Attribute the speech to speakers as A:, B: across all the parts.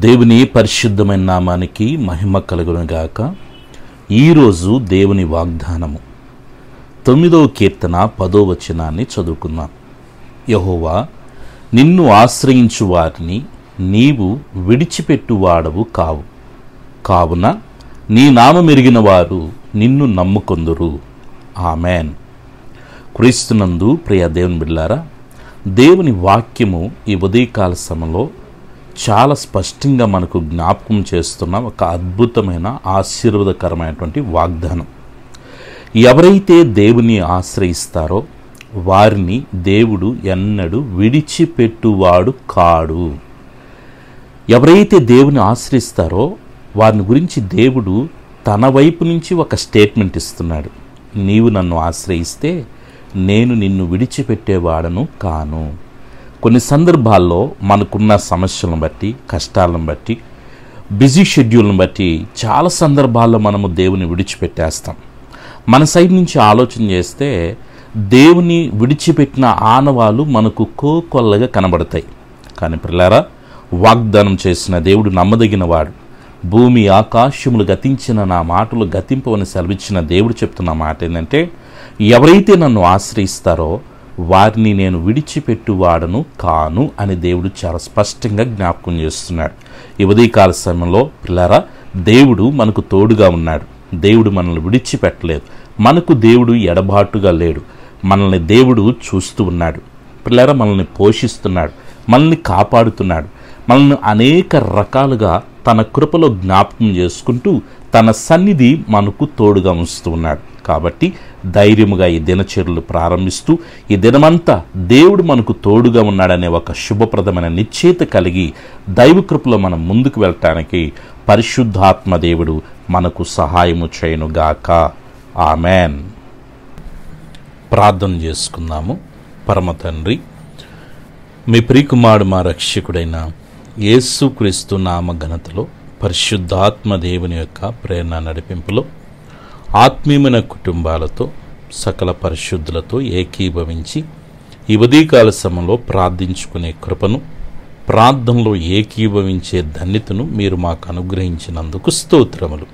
A: దేవుని పరిశుద్ధమైన నామానికి మహిమ కలుగును గాక. ఈరోజు దేవుని వాగ్దానము 9వ కీర్తన 10వ వచనాన్ని చదువుకుందాం. యెహోవా, నిన్ను ఆశ్రయించు వారిని నీవు విడిచిపెట్టువాడవు కావు, కావున నీ నామమెరిగిన వారు నిన్ను నమ్ముకొందురు. ఆమెన్. క్రీస్తునందు ప్రియ దేవుని బిడ్డలారా, దేవుని వాక్యము ఈ ఉదయకాల సమయంలో చాలా స్పష్టంగా మనకు జ్ఞాపకం చేస్తున్న ఒక అద్భుతమైన ఆశీర్వాదకరమైనటువంటి వాగ్దానం. ఎవరైతే దేవుని ఆశ్రయిస్తారో వారిని దేవుడు ఎన్నడూ విడిచిపెట్టువాడు కాడు. ఎవరైతే దేవుని ఆశ్రయిస్తారో వారిని గురించి దేవుడు తన వైపు నుంచి ఒక స్టేట్మెంట్ ఇస్తున్నాడు. నీవు నన్ను ఆశ్రయిస్తే నేను నిన్ను విడిచిపెట్టేవాడను కాను. కొన్ని సందర్భాల్లో మనకున్న సమస్యలను బట్టి, కష్టాలను బట్టి, బిజీ షెడ్యూల్ని బట్టి చాలా సందర్భాల్లో మనము దేవుని విడిచిపెట్టేస్తాం. మన సైడ్ నుంచి ఆలోచన చేస్తే దేవుని విడిచిపెట్టిన ఆనవాళ్ళు మనకు కోకొల్లగా కనబడతాయి. కానీ ప్రియులారా, వాగ్దానం చేసిన దేవుడు నమ్మదగినవాడు. భూమి ఆకాశములు గతించిన నా మాటలు గతింపవని సెలవిచ్చిన దేవుడు చెప్తున్న మాట ఏంటంటే, ఎవరైతే నన్ను ఆశ్రయిస్తారో వారిని నేను విడిచిపెట్టువాడను కాను అని దేవుడు చాలా స్పష్టంగా జ్ఞాపకం చేస్తున్నాడు. ఈ ఉదయకాల సమయంలో పిల్లరా, దేవుడు మనకు తోడుగా ఉన్నాడు. దేవుడు మనల్ని విడిచిపెట్టలేదు. మనకు దేవుడు ఎడబాటుగా లేడు. మనల్ని దేవుడు చూస్తూ ఉన్నాడు. పిల్లరా, మనల్ని పోషిస్తున్నాడు, మనల్ని కాపాడుతున్నాడు, మనల్ని అనేక రకాలుగా తన కృపలో జ్ఞాపకం చేసుకుంటూ తన సన్నిధి మనకు తోడుగా ఉంచుతూ ఉన్నాడు. కాబట్టి ధైర్యముగా ఈ దినచర్యలు ప్రారంభిస్తూ ఈ దినమంతా దేవుడు మనకు తోడుగా ఉన్నాడనే ఒక శుభప్రదమైన నిశ్చయిత కలిగి దైవ కృపలో మనం ముందుకు వెళ్ళటానికి పరిశుద్ధాత్మ దేవుడు మనకు సహాయము చేయనుగాక. ఆమెన్. ప్రార్థన చేసుకుందాము. పరమ తండ్రి, మీ ప్రియకుమారుడు మా రక్షకుడైన యేసుక్రీస్తు నామ ఘనతలో పరిశుద్ధాత్మ దేవుని యొక్క ప్రేరణ నడిపింపులో ఆత్మీయమైన కుటుంబాలతో సకల పరిశుద్ధులతో ఏకీభవించి ఈ ఉదయకాల సమయంలో ప్రార్థించుకునే కృపను, ప్రార్థనలో ఏకీభవించే ధన్యతను మీరు మాకు అనుగ్రహించినందుకు స్తోత్రములు.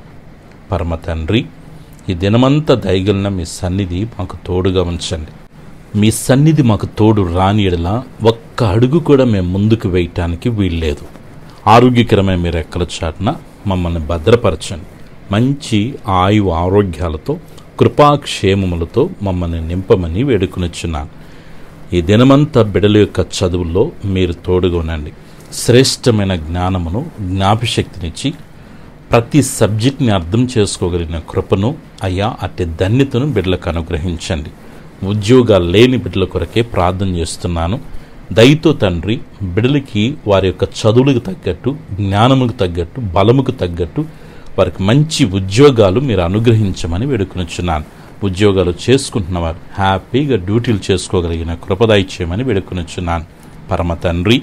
A: పరమ తండ్రి, ఈ దినమంతా దయగలిన మీ సన్నిధి మాకు తోడుగా ఉంచండి. మీ సన్నిధి మాకు తోడు రాని ఎడల ఒక్క అడుగు కూడా మేము ముందుకు వేయటానికి వీల్లేదు. ఆరోగ్యకరమైన మీరు రెక్కల చాటున మమ్మల్ని భద్రపరచండి. మంచి ఆరోగ్యాలతో కృపాక్షేమములతో మమ్మల్ని నింపమని వేడుకొనిచున్నాను. ఈ దినమంతా బిడ్డల యొక్క చదువుల్లో మీరు తోడుగా ఉండండి. శ్రేష్టమైన జ్ఞానమును, జ్ఞాపశక్తినిచ్చి ప్రతి సబ్జెక్ట్ని అర్థం చేసుకోగలిగిన కృపను అయ్యా అట్టి ధన్యతను బిడ్డలకు అనుగ్రహించండి. ఉద్యోగాలు లేని బిడ్డల కొరకే ప్రార్థన చేస్తున్నాను. దయతో తండ్రి, బిడ్డలకి వారి యొక్క చదువులకు తగ్గట్టు, జ్ఞానముకు తగ్గట్టు, బలముకు తగ్గట్టు వారికి మంచి ఉద్యోగాలు మీరు అనుగ్రహించమని వేడుకొనిచున్నాను. ఉద్యోగాలు చేసుకుంటున్నవారు హ్యాపీగా డ్యూటీలు చేసుకోగలిగిన కృపదాయి చేయమని వేడుకొనిచున్నాను. పరమ తండ్రి,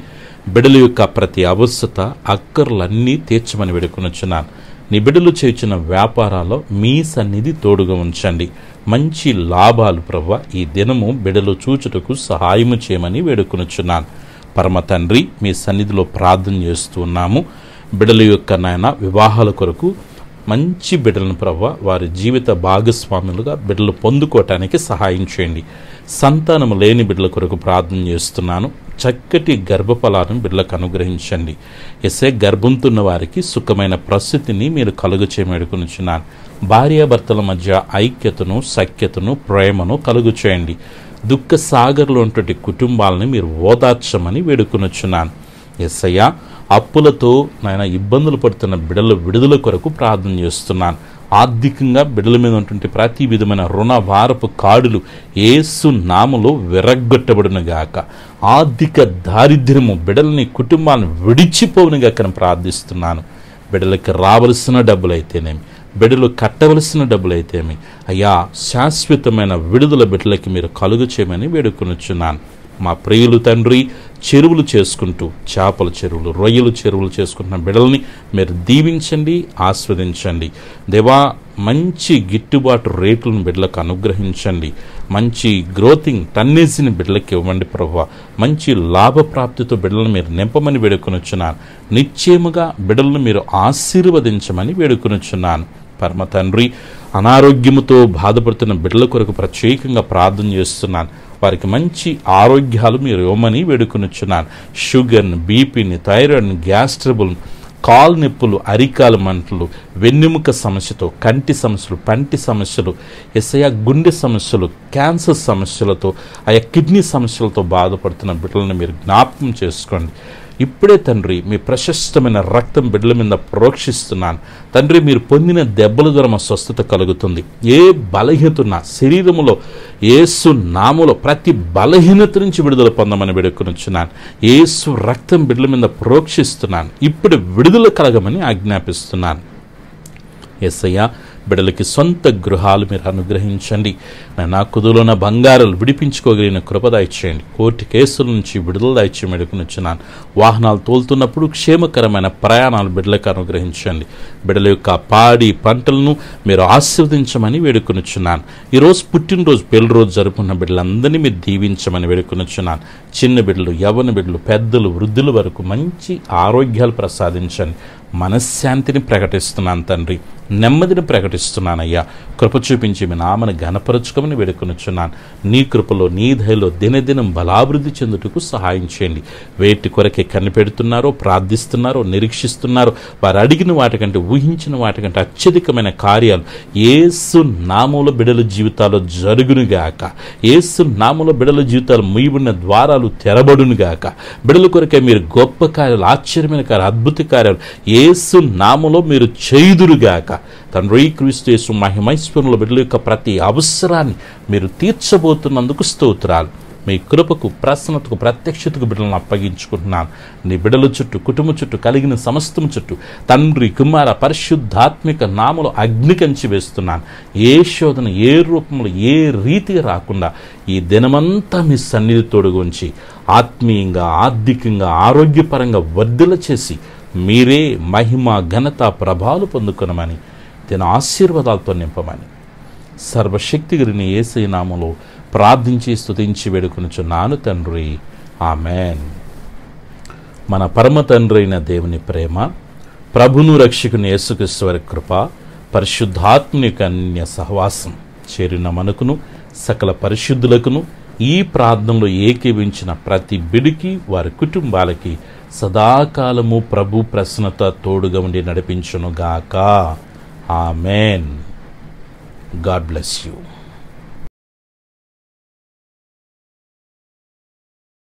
A: బిడ్డల యొక్క ప్రతి అవసరత అక్కర్లన్నీ తీర్చమని వేడుకొనిచున్నాను. నీ బిడ్డలు చేసిన వ్యాపారాల్లో మీ సన్నిధి తోడుగా ఉంచండి. మంచి లాభాలు ప్రభువా ఈ దినము బిడ్డలు చూచుటకు సహాయము చేయమని వేడుకొనిచున్నాను. పరమ తండ్రి, మీ సన్నిధిలో ప్రార్థన చేస్తూ ఉన్నాము. బిడ్డల యొక్క నాయన వివాహాల కొరకు మంచి బిడ్డలను ప్రభువా వారి జీవిత భాగస్వాములుగా బిడ్డలు పొందుకోవటానికి సహాయం చేయండి. సంతానము లేని బిడ్డల కొరకు ప్రార్థన చేస్తున్నాను. చక్కటి గర్భఫలాలను బిడ్డలకు అనుగ్రహించండి. ఎసే గర్భంతో ఉన్న వారికి సుఖమైన ప్రస్తుతిని మీరు కలుగు చేయమడుకునిచున్నాను. భార్యాభర్తల మధ్య ఐక్యతను, సఖ్యతను, ప్రేమను కలుగు చేయండి. దుఃఖ సాగర్లో ఉన్నటువంటి కుటుంబాలని మీరు ఓదార్చమని వేడుకొనిచున్నాను. యేసయ్యా, అప్పులతో నాయన ఇబ్బందులు పడుతున్న బిడ్డల విడుదల కొరకు ప్రార్థన చేస్తున్నాను. ఆర్థికంగా బిడ్డల మీద ఉన్నటువంటి ప్రతి విధమైన రుణ వారపు కాడులు యేసు నామములో విరగ్గొట్టబడునుగాక. ఆర్థిక దారిద్ర్యము బిడ్డలని, కుటుంబాలను విడిచిపోవునుగాక ప్రార్థిస్తున్నాను. బిడ్డలకి రావలసిన డబ్బులైతేనేమి, బిడ్డలు కట్టవలసిన డబ్బులైతేమి అయ్యా శాశ్వతమైన విడుదల బిడ్డలకి మీరు కలుగు చేయమని వేడుకొనిచున్నాను. మా ప్రియులు తండ్రి, చెరువులు చేసుకుంటూ, చేపల చెరువులు, రొయ్యలు చెరువులు చేసుకుంటున్న బిడ్డల్ని మీరు దీవించండి, ఆస్వాదించండి. దేవా, మంచి గిట్టుబాటు రేట్లను బిడ్డలకు అనుగ్రహించండి. మంచి గ్రోతింగ్ టన్నేజీని బిడ్డలకి ఇవ్వండి ప్రభువా. మంచి లాభప్రాప్తితో బిడ్డలను మీరు నింపమని వేడుకొనుచున్నాను. నిశ్చయముగా బిడ్డలను మీరు ఆశీర్వదించమని వేడుకొనుచున్నాను. పరమ తండ్రి, అనారోగ్యముతో బాధపడుతున్న బిడ్డల కొరకు ప్రత్యేకంగా ప్రార్థన చేస్తున్నాను. వారికి మంచి ఆరోగ్యాలు మీరు ఇవ్వమని వేడుకొనుచున్నాను. షుగర్ని, బీపీని, థైరాయిడ్ని, గ్యాస్ ట్రబుల్, కాలు నొప్పులు, అరికాలు మంటలు, వెన్నెముక సమస్యతో, కంటి సమస్యలు, పంటి సమస్యలు, గుండె సమస్యలు, క్యాన్సర్ సమస్యలతో, కిడ్నీ సమస్యలతో బాధపడుతున్న బిడ్డలను మీరు జ్ఞాపకం చేసుకోండి. ఇప్పుడే తండ్రి, మీ ప్రశస్తమైన రక్తం బిడ్డల మీద ప్రోక్షిస్తున్నాను. తండ్రి, మీరు పొందిన దెబ్బల ద్వారా మా స్వస్థత కలుగుతుంది. ఏ బలహీనత ఉన్నా శరీరములో యేసు నామములో ప్రతి బలహీనత నుంచి విడుదల పొందమని వేడుకొనుచున్నాను. యేసు రక్తం బిడ్డల మీద ప్రోక్షిస్తున్నాను. ఇప్పుడు విడుదల కలగమని ఆజ్ఞాపిస్తున్నాను. యేసయ్య, బిడ్డలకి సొంత గృహాలు మీరు అనుగ్రహించండి. నా కుదులోన బంగారాలు విడిపించుకోగలిగిన కృప దయచేయండి. కోర్టు కేసుల నుంచి విడుదల దయచేయమని వేడుకొనుచున్నాను. వాహనాలు తోలుతున్నప్పుడు క్షేమకరమైన ప్రయాణాలు బిడ్డలకు అనుగ్రహించండి. బిడ్డల యొక్క పాడి పంటలను మీరు ఆశీర్వదించమని వేడుకొనుచున్నాను. ఈరోజు పుట్టినరోజు, పెళ్లి రోజు జరుపుకున్న బిడ్డలందరినీ మీరు దీవించమని వేడుకొనుచున్నాను. చిన్న బిడ్డలు, యవ్వన బిడ్డలు, పెద్దలు, వృద్ధుల వరకు మంచి ఆరోగ్యాలు ప్రసాదించండి. మనశ్శాంతిని ప్రకటిస్తున్నాను తండ్రి, నెమ్మదిని ప్రకటిస్తున్నానయ్యా. కృప చూపించి మీ నామను ఘనపరచుకోమని వేడుకొనుచున్నాను. నీ కృపలో, నీ దయలో దినదినం బలాభివృద్ధి చెందుటకు సహాయం చేయండి. వేటి కొరకే కనిపెడుతున్నారో, ప్రార్థిస్తున్నారో, నిరీక్షిస్తున్నారో, వారు అడిగిన వాటికంటే, ఊహించిన వాటికంటే అత్యధికమైన కార్యాలు యేసు నామములో బిడ్డల జీవితాల్లో జరుగునుగాక. యేసు నామములో బిడ్డల జీవితాలు ముయ్యబడిన ద్వారాలు తెరబడునుగాక. బిడ్డల కొరకే మీరు గొప్ప కార్యాలు, ఆశ్చర్యమైన కార్యాలు, అద్భుత కార్యాలు యేసు నామములో మీరు చేయుదురుగాక. తండ్రి, క్రీస్తు యేసు మహిమైశ్వరంలో బిడ్డల యొక్క ప్రతి అవసరాన్ని మీరు తీర్చబోతున్నందుకు స్తోత్రాలు. మీ కృపకు, ప్రసన్నతకు, ప్రత్యక్షతకు బిడ్డలను అప్పగించుకుంటున్నాను. నీ బిడ్డల చుట్టూ, కుటుంబం చుట్టూ, కలిగిన సమస్తం చుట్టూ తండ్రి, కుమార, పరిశుద్ధాత్మిక నామములో అగ్ని కంచి వేస్తున్నాను. ఏ శోధన, ఏ రూపంలో, ఏ రీతిగా రాకుండా ఈ దినమంతా మీ సన్నిధి తోడుగుంచి ఆత్మీయంగా, ఆర్థికంగా, ఆరోగ్యపరంగా వర్ధిల్ల చేసి మీరే మహిమ, ఘనత, ప్రభావాలు పొందుకొనమని, దీని ఆశీర్వాదాలతో నింపమని సర్వశక్తిగలిగిన యేసయ్య నామములో ప్రార్థించి స్తుతించి వేడుకొనుచున్నాను తండ్రి. ఆమెన్. మన పరమ తండ్రి అయిన దేవుని ప్రేమ, ప్రభును రక్షకుని యేసుక్రీస్తు వారి కృప, పరిశుద్ధాత్మని యొక్క అన్య సహవాసం చేరిన మనకును, సకల పరిశుద్ధులకును, ఈ ప్రార్థనలో ఏకీవించిన ప్రతి బిడికి, వారి కుటుంబాలకి సదాకాలము ప్రభు ప్రసన్నత తోడుగా ఉండి నడిపించునుగాక. ఆమెన్. God bless you.